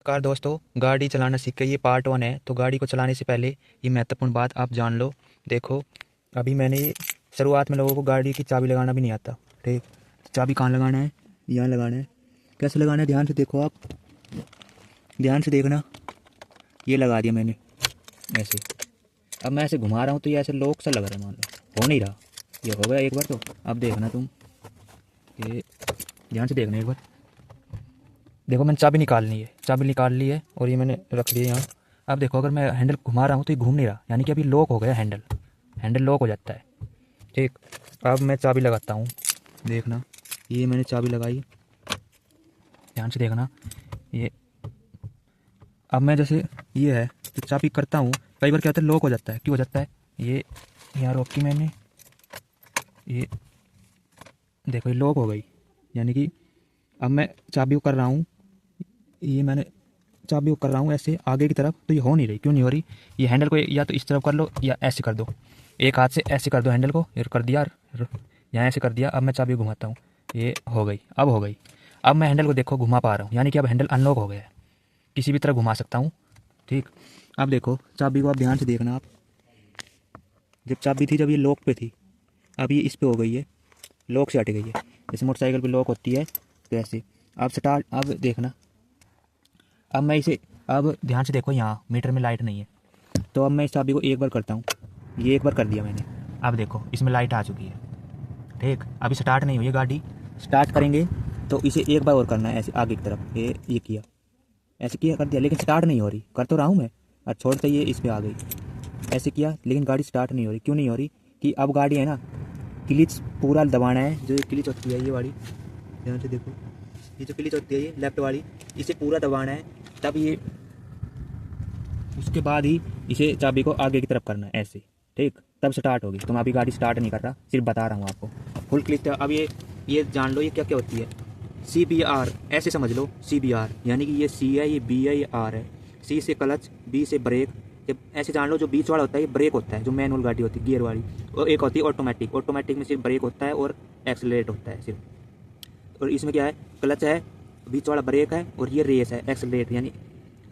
Car दोस्तों, गाड़ी चलाना सीख के ये पार्ट 1 है। तो गाड़ी को चलाने से पहले ये महत्वपूर्ण बात आप जान लो। देखो, अभी मैंने शुरुआत में लोगों को गाड़ी की चाबी लगाना भी नहीं आता। ठीक, चाबी कहाँ लगाना है? यहाँ लगाना है। कैसे लगाना है ध्यान से देखो आप, ध्यान से देखना। ये लगा दिया मैंने ऐसे। अब मैं ऐसे घुमा रहा हूँ तो ये ऐसे लॉक सा लग रहा है, मान लो हो नहीं रहा। ये हो गया एक बार। तो अब देखना तुम, ये ध्यान से देखना एक बार। देखो, मैंने चाबी निकालनी है, चाबी निकाल ली है और ये मैंने रख ली है यहाँ। अब देखो, अगर मैं हैंडल घुमा रहा हूँ तो ये घूम नहीं रहा, यानी कि अभी लॉक हो गया हैंडल। हैंडल लॉक हो जाता है। ठीक, अब मैं चाबी लगाता हूँ। देखना, ये मैंने चाबी लगाई, ध्यान से देखना। ये अब मैं जैसे ये है तो चाबी करता हूँ, कई बार क्या होता है लॉक हो जाता है। क्यों हो जाता है? ये यहाँ रोकी मैंने, ये देखो ये लॉक हो गई। यानी कि अब मैं चाबी को कर रहा हूँ, ये मैंने चाबी को कर रहा हूँ ऐसे आगे की तरफ, तो ये हो नहीं रही। क्यों नहीं हो रही? ये हैंडल को या तो इस तरफ कर लो या ऐसे कर दो। एक हाथ से ऐसे कर दो हैंडल को, ये कर दिया, यहाँ ऐसे कर दिया। अब मैं चाबी को घुमाता हूँ, ये हो गई, अब हो गई। अब मैं हैंडल को देखो घुमा पा रहा हूँ, यानी कि अब हैंडल अनलॉक हो गया है, किसी भी तरह घुमा सकता हूँ। ठीक, अब देखो चाबी को आप ध्यान से देखना। आप जब चाबी थी, जब ये लॉक पे थी, अब ये इस पे हो गई है, लॉक से हट गई है। जैसे मोटरसाइकिल पे लॉक होती है तो ऐसे। अब स्टार्ट, अब देखना। अब मैं इसे, अब ध्यान से देखो, यहाँ मीटर में लाइट नहीं है, तो अब मैं इस चाबी को एक बार करता हूँ। ये एक बार कर दिया मैंने। अब देखो इसमें लाइट आ चुकी है। ठीक, अभी स्टार्ट नहीं हुई है गाड़ी। स्टार्ट करेंगे तो इसे एक बार और करना है ऐसे आगे की तरफ। ये किया, ऐसे किया, कर दिया, लेकिन स्टार्ट नहीं हो रही। कर तो रहा हूँ मैं, और छोड़ते ये इस पर आ गई। ऐसे किया लेकिन गाड़ी स्टार्ट नहीं हो रही। क्यों नहीं हो रही? कि अब गाड़ी है ना, क्लिच पूरा दबाना है। जो ये क्लिच होती है ये वाली, ध्यान से देखो, ये जो क्लिच होती है ये लेफ्ट वाली, इसे पूरा दबाना है। तब ये, उसके बाद ही इसे चाबी को आगे की तरफ करना है ऐसे। ठीक, तब स्टार्ट होगी। तो मैं अभी गाड़ी स्टार्ट नहीं कर रहा, सिर्फ बता रहा हूँ आपको। Full click. अब ये जान लो ये क्या क्या होती है। CBR ऐसे समझ लो, CBR यानी कि ये C है, ये B है, ये R है। C से क्लच, B से ब्रेक। जब ऐसे जान लो, जो बीच वाला होता है ये ब्रेक होता है, जो मैनुअल गाड़ी होती है गियर वाली। और एक होती है ऑटोमेटिक। ऑटोमेटिक में सिर्फ ब्रेक होता है और एक्सेलरेट होता है सिर्फ। और इसमें क्या है? क्लच है, बीच वाला ब्रेक है, और ये रेस है, एक्सेलरेट यानी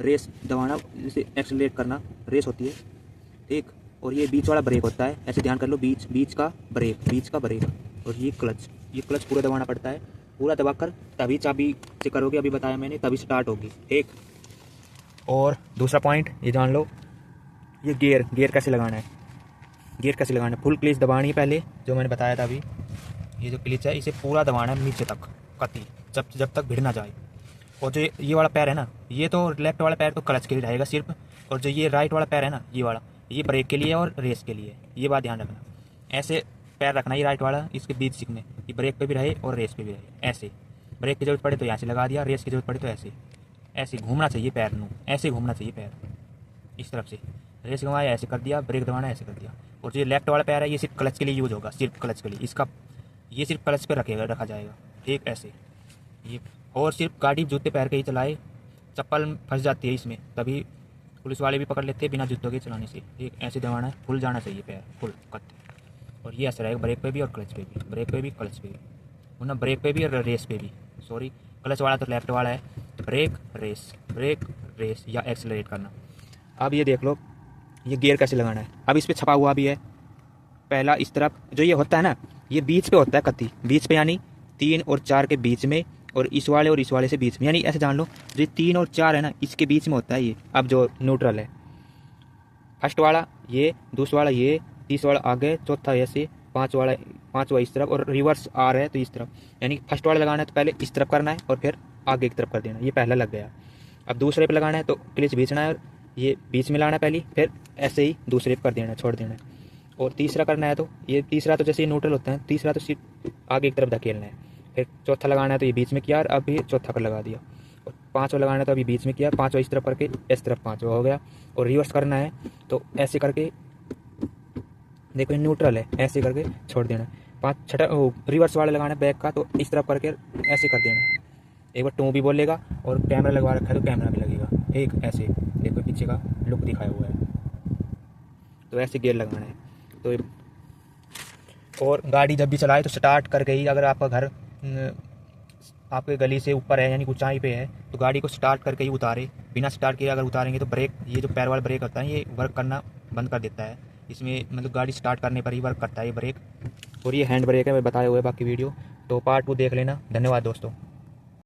रेस दबाना, इसे एक्सेलरेट करना, रेस होती है। ठीक, और ये बीच वाला ब्रेक होता है। ऐसे ध्यान कर लो, बीच बीच का ब्रेक, बीच का ब्रेक। और ये क्लच पूरा दबाना पड़ता है। पूरा दबाकर तभी चाबी से करोगे, अभी बताया मैंने, तभी स्टार्ट होगी। ठीक, और दूसरा पॉइंट ये जान लो, ये गियर कैसे लगाना है। गियर कैसे लगाना है? फुल क्लिच दबानी है पहले, जो मैंने बताया था अभी। ये जो क्लिच है इसे पूरा दबाना है नीचे तक, कती, जब जब तक भिड़ ना जाए। और जो ये वाला पैर है ना, ये तो लेफ्ट वाला पैर तो क्लच के लिए रहेगा सिर्फ। और जो ये राइट वाला पैर है ना, ये वाला, ये ब्रेक के लिए और रेस के लिए। ये बात ध्यान रखना। ऐसे पैर रखना, ये राइट वाला इसके बीच सीखने, ये ब्रेक पे भी रहे और रेस पे भी रहे। ऐसे ब्रेक की जरूरत पड़े तो यहाँ से लगा दिया, रेस की जरूरत पड़े तो ऐसे। ऐसे घूमना चाहिए पैर नू, ऐसे घूमना चाहिए पैर इस तरफ से। रेस घुमाया ऐसे कर दिया, ब्रेक दबाना ऐसे कर दिया। और जो लेफ्ट वाला पैर है ये सिर्फ क्लच के लिए यूज होगा, सिर्फ क्लच के लिए इसका। ये सिर्फ क्लच पे रखा जाएगा। ठीक, ऐसे ये। और सिर्फ गाड़ी जूते पैर के ही चलाए, चप्पल फंस जाती है इसमें, तभी पुलिस वाले भी पकड़ लेते हैं बिना जूतों के चलाने से। ठीक, ऐसे दबाना है, फुल जाना चाहिए पैर, फुल कट। और ये ऐसे रहेगा ब्रेक पे भी और क्लच पे भी, ब्रेक पे भी क्लच पे भी, वरना ब्रेक पे भी और रेस पे भी। सॉरी, क्लच वाला तो लेफ्ट वाला है, ब्रेक रेस या एक्सेलरेट करना। अब ये देख लो, ये गियर कैसे लगाना है। अब इस पर छपा हुआ भी है। पहला इस तरफ जो ये होता है ना, ये बीच पे होता है कत्ती, बीच पे यानी 3 और 4 के बीच में, और इस वाले से बीच में। यानी ऐसे जान लो, जो 3 और 4 है ना, इसके बीच में होता है ये। अब जो न्यूट्रल है, फर्स्ट वाला ये, दूसरा वाला ये, तीसरा वाला आगे, चौथा ऐसे, पाँचवा इस तरफ, और रिवर्स आ रहा है तो इस तरफ। यानी फर्स्ट वाला लगाना है तो पहले इस तरफ करना है और फिर आगे की तरफ कर देना। ये पहला लग गया। अब दूसरे पे लगाना है तो क्लिच खींचना है और ये बीच में लाना है पहले, फिर ऐसे ही दूसरे पे कर देना, छोड़ देना है। और तीसरा करना है तो ये तीसरा तो जैसे ये न्यूट्रल होता है, तीसरा तो सिर्फ आगे की तरफ धकेलना है। फिर चौथा लगाना है तो ये बीच में किया और अब ये चौथा कर लगा दिया। और पाँचवा लगाना है तो अभी बीच में किया, पाँचवा इस तरफ करके इस तरफ पाँचवा हो गया। और रिवर्स करना है तो ऐसे करके, देखो ये न्यूट्रल है, ऐसे करके छोड़ देना है। पाँच छठा रिवर्स वाला लगाना है बैक का, तो इस तरफ करके ऐसे कर देना है। एक बार टू भी बोलेगा, और कैमरा लगवा रखा है तो कैमरा भी लगेगा। ठीक, ऐसे देखो पीछे का लुक दिखाया हुआ है, तो ऐसे गियर लगाना है। तो और गाड़ी जब भी चलाए तो स्टार्ट करके ही, अगर आपका घर आपके गली से ऊपर है यानी ऊंचाई पे है तो गाड़ी को स्टार्ट करके ही उतारे। बिना स्टार्ट किए अगर उतारेंगे तो ब्रेक, ये जो पैर वाला ब्रेक होता है ये वर्क करना बंद कर देता है। इसमें मतलब गाड़ी स्टार्ट करने पर ही वर्क करता है ये ब्रेक। और ये हैंड ब्रेक है, मैं बताए हुए बाकी वीडियो, तो पार्ट 2 देख लेना। धन्यवाद दोस्तों।